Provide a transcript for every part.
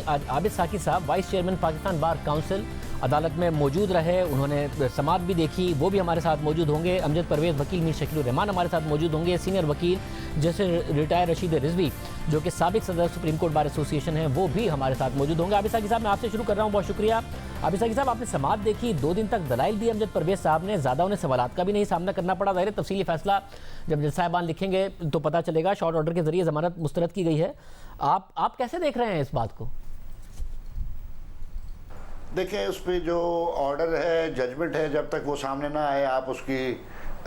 آج عابد ساکی صاحب vice chairman Pakistan bar council عدالت میں موجود رہے، انہوں نے سماعت بھی دیکھی، وہ بھی ہمارے ساتھ موجود ہوں گے۔ امجد پرویز وکیل میر شکیل الرحمان ہمارے ساتھ موجود ہوں گے۔ سینئر وکیل جیسے ریٹائر رشید رضوی جو کہ سابق صدر سپریم کورٹ بار ایسوسی ایشن ہیں، وہ بھی ہمارے ساتھ موجود ہوں گے۔ عابد ساکی صاحب میں آپ سے شروع کر رہا ہوں، بہت شکریہ۔ عابد ساکی صاحب، آپ نے سماعت دیکھی، 2 دن تک دلائل دیے امجد پرویز صاحب نے، زیادہ انہیں سوالات کا بھی نہیں سامنا کرنا پڑا۔ ظاہر تفصیلی فیصلہ جب جج صاحبان لکھیں گے تو پتہ چلے گا۔ شارٹ آرڈر کے ذریعے ضمانت مسترد کی گئی ہے۔ آپ کیسے دیکھ رہے ہیں اس بات کو؟ دیکھیں، اس پہ جو آرڈر ہے، ججمنٹ ہے، جب تک وہ سامنے نہ آئے آپ اس کی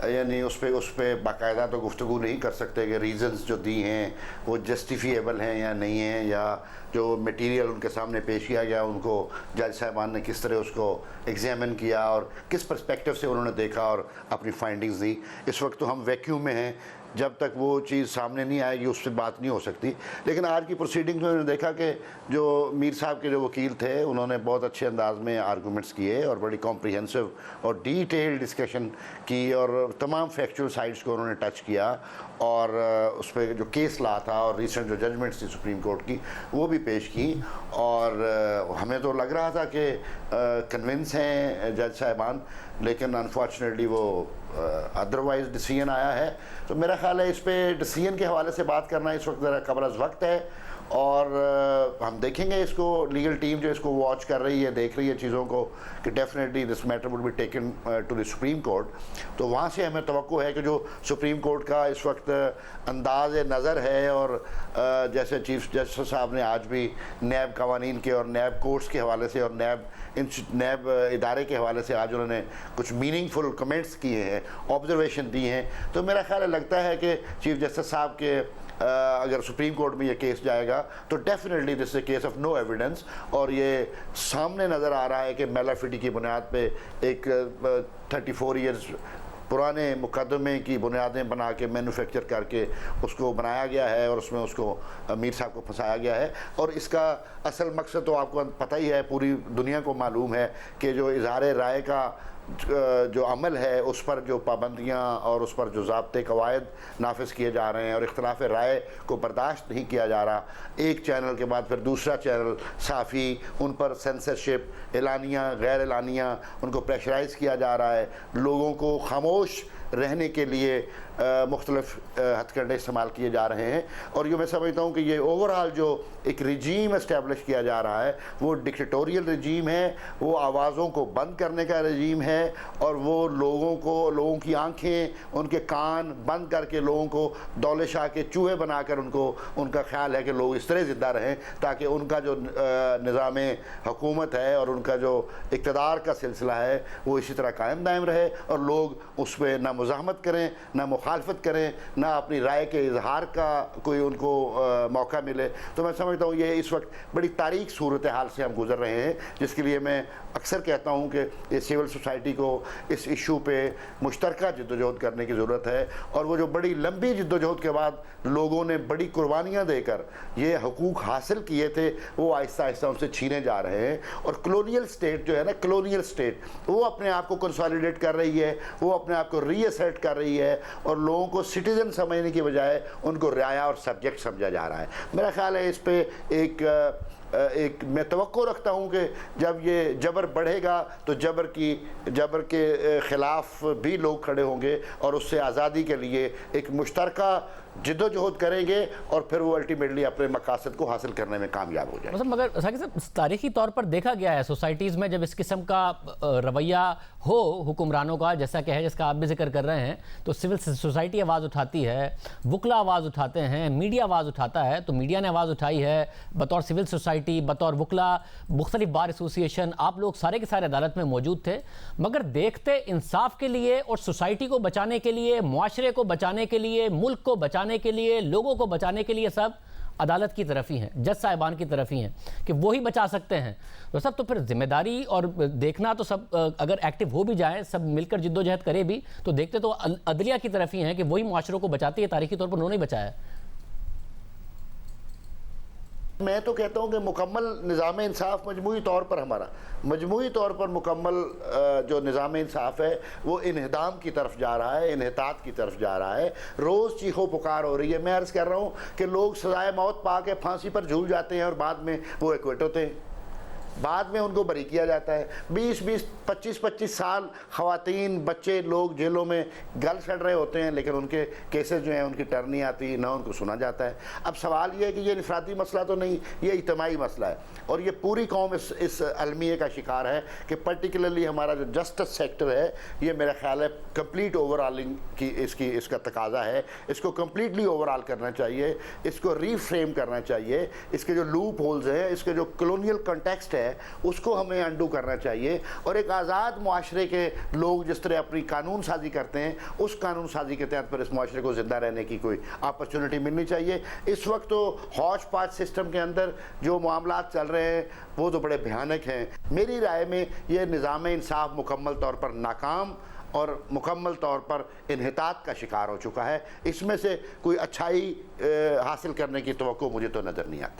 یعنی اس پہ باقاعدہ تو گفتگو نہیں کر سکتے کہ ریزنز جو دی ہیں وہ جسٹیفیبل ہیں یا نہیں ہیں، یا جو میٹیریل ان کے سامنے پیش کیا گیا ان کو جج صاحبان نے کس طرح اس کو ایگزامن کیا اور کس پرسپیکٹیو سے انہوں نے دیکھا اور اپنی فائنڈنگز دی۔ اس وقت تو ہم ویکیوم میں ہیں، جب تک وہ چیز سامنے نہیں آئے گی اس سے بات نہیں ہو سکتی۔ لیکن آج کی پروسیڈنگ میں نے دیکھا کہ جو میر صاحب کے جو وکیل تھے انہوں نے بہت اچھے انداز میں آرگومنٹس کیے اور بڑی کمپریہنسو اور ڈیٹیل ڈسکشن کی، اور تمام فیکچول سائڈس کو انہوں نے ٹچ کیا، اور اس پہ جو کیس لا تھا اور ریسنٹ جو ججمنٹس تھی سپریم کورٹ کی وہ بھی پیش کی، اور ہمیں تو لگ رہا تھا کہ کنونس ہیں جج صاحبان، لیکن انفارچونیٹلی وہ ادروائز ڈیسیژن آیا ہے۔ تو میرا خیال ہے اس پہ ڈیسیژن کے حوالے سے بات کرنا اس وقت ذرا قبل از وقت ہے، اور ہم دیکھیں گے اس کو، لیگل ٹیم جو اس کو واچ کر رہی ہے، دیکھ رہی ہے چیزوں کو کہ definitely this matter would be taken to the Supreme Court. تو وہاں سے ہمیں توقع ہے کہ جو سپریم کورٹ کا اس وقت انداز نظر ہے، اور جیسے چیف جسٹس صاحب نے آج بھی نیب قوانین کے اور نیب کورٹس کے حوالے سے اور نیب ادارے کے حوالے سے آج انہوں نے کچھ میننگ فل کمنٹس کیے ہیں، آبزرویشن دی ہیں، تو میرا خیال لگتا ہے کہ چیف جسٹس صاحب کے اگر سپریم کورٹ میں یہ کیس جائے گا تو definitely this a case of no evidence, اور یہ سامنے نظر آ رہا ہے کہ میلافیڈی کی بنیاد پہ ایک 34 ایئرز پرانے مقدمے کی بنیادیں بنا کے مینوفیکچر کر کے اس کو بنایا گیا ہے، اور اس میں اس کو میر صاحب کو پھنسایا گیا ہے۔ اور اس کا اصل مقصد تو آپ کو پتہ ہی ہے، پوری دنیا کو معلوم ہے کہ جو اظہار رائے کا جو عمل ہے اس پر جو پابندیاں اور اس پر جو ضابطے قواعد نافذ کیے جا رہے ہیں، اور اختلاف رائے کو برداشت نہیں کیا جا رہا، ایک چینل کے بعد پھر دوسرا چینل، صحافی، ان پر سینسرشپ اعلانیہ غیر اعلانیہ ان کو پریشرائز کیا جا رہا ہے، لوگوں کو خاموش رہنے کے لیے مختلف ہتھ کنڈے استعمال کیے جا رہے ہیں۔ اور یہ میں سمجھتا ہوں کہ یہ اوورآل جو ایک رجیم اسٹیبلش کیا جا رہا ہے وہ ڈکٹیٹوریل رجیم ہے، وہ آوازوں کو بند کرنے کا رجیم ہے، اور وہ لوگوں کی آنکھیں، ان کے کان بند کر کے لوگوں کو دولے شاہ کے چوہے بنا کر ان کا خیال ہے کہ لوگ اس طرح زندہ رہیں تاکہ ان کا جو نظام حکومت ہے اور ان کا جو اقتدار کا سلسلہ ہے وہ اسی طرح قائم دائم رہے، اور لوگ اس پہ نہ مزاحمت کریں، نہ مخالفت کریں، نہ اپنی رائے کے اظہار کا کوئی ان کو موقع ملے۔ تو میں سمجھتا ہوں یہ اس وقت بڑی تاریک صورتحال سے ہم گزر رہے ہیں، جس کے لیے میں اکثر کہتا ہوں کہ یہ سول سوسائٹی کو اس ایشو پہ مشترکہ جدوجہد کرنے کی ضرورت ہے، اور وہ جو بڑی لمبی جدوجہد کے بعد لوگوں نے بڑی قربانیاں دے کر یہ حقوق حاصل کیے تھے وہ آہستہ آہستہ ان سے چھینے جا رہے ہیں۔ اور کلونیل سٹیٹ جو ہے نا، کلونیل سٹیٹ وہ اپنے آپ کو کنسالیڈیٹ کر رہی ہے، وہ اپنے آپ کو ری اسرٹ کر رہی ہے، اور لوگوں کو سٹیزن سمجھنے کی بجائے ان کو رعایا اور سبجیکٹ سمجھا جا رہا ہے۔ میرا خیال ہے اس پہ ایک میں توقع رکھتا ہوں کہ جب یہ جبر بڑھے گا تو جبر کے خلاف بھی لوگ کھڑے ہوں گے، اور اس سے آزادی کے لیے ایک مشترکہ جدوجہد کریں گے، اور پھر وہ الٹیمیٹلی اپنے مقاصد کو حاصل کرنے میں کامیاب ہو جائیں گے۔ مگر ساکی صاحب، تاریخی طور پر دیکھا گیا ہے سوسائٹیز میں جب اس قسم کا رویہ ہو حکمرانوں کا، جیسا کہ ہے جس کا آپ بھی ذکر کر رہے ہیں، تو سول سوسائٹی آواز اٹھاتی ہے، وکلا آواز اٹھاتے ہیں، میڈیا آواز اٹھاتا ہے۔ تو میڈیا نے آواز اٹھائی ہے بطور سول سوسائٹی، بطور وکلا، مختلف بار ایسوسی ایشن، آپ لوگ سارے کے سارے عدالت میں موجود تھے، مگر دیکھتے انصاف کے لیے اور سوسائٹی کو بچانے کے لیے، معاشرے کو بچانے کے لیے، ملک کو بچانے کے لیے، لوگوں کو بچانے کے لیے سب عدالت کی طرف ہی ہیں، جج صاحبان کی طرف ہی ہیں کہ وہی بچا سکتے ہیں۔ تو پھر ذمہ داری اور دیکھنا تو سب اگر ایکٹیو ہو بھی جائیں، سب مل کر جدوجہد کرے بھی، تو دیکھتے تو عدلیہ کی طرف ہی ہیں کہ وہی معاشروں کو بچاتی ہے، تاریخی طور پر انہوں نے بچایا ہے۔ میں تو کہتا ہوں کہ مکمل نظام انصاف مجموعی طور پر ہمارا مجموعی طور پر مکمل جو نظام انصاف ہے وہ انہدام کی طرف جا رہا ہے، انحطاط کی طرف جا رہا ہے، روز چیخو پکار ہو رہی ہے۔ میں عرض کر رہا ہوں کہ لوگ سزائے موت پا کے پھانسی پر جھول جاتے ہیں اور بعد میں وہ ایکویٹ ہوتے ہیں، بعد میں ان کو بری کیا جاتا ہے۔ 25 سال خواتین بچے لوگ جیلوں میں گل سڑ رہے ہوتے ہیں، لیکن ان کے کیسز جو ہیں ان کی ٹرن نہیں آتی، نہ ان کو سنا جاتا ہے۔ اب سوال یہ ہے کہ یہ انفرادی مسئلہ تو نہیں، یہ اجتماعی مسئلہ ہے، اور یہ پوری قوم اس المیے کا شکار ہے کہ پرٹیکولرلی ہمارا جو جسٹس سیکٹر ہے، یہ میرا خیال ہے کمپلیٹ اوور آلنگ کی اس کا تقاضا ہے۔ اس کو کمپلیٹلی اوور آل کرنا چاہیے، اس کو ری فریم کرنا چاہیے، اس کے جو لوپ ہولز ہیں، اس کے جو کلونیل کنٹیکسٹ ہے اس کو ہمیں انڈو کرنا چاہیے، اور ایک آزاد معاشرے کے لوگ جس طرح اپنی قانون سازی کرتے ہیں اس قانون سازی کے تحت پر اس معاشرے کو زندہ رہنے کی کوئی اپرچونٹی ملنی چاہیے۔ اس وقت تو ہوش پاش سسٹم کے اندر جو معاملات چل رہے ہیں وہ تو بڑے بھیانک ہیں۔ میری رائے میں یہ نظام انصاف مکمل طور پر ناکام اور مکمل طور پر انحطاط کا شکار ہو چکا ہے۔ اس میں سے کوئی اچھائی حاصل کرنے کی توقع مجھے تو نظر نہیں آتی۔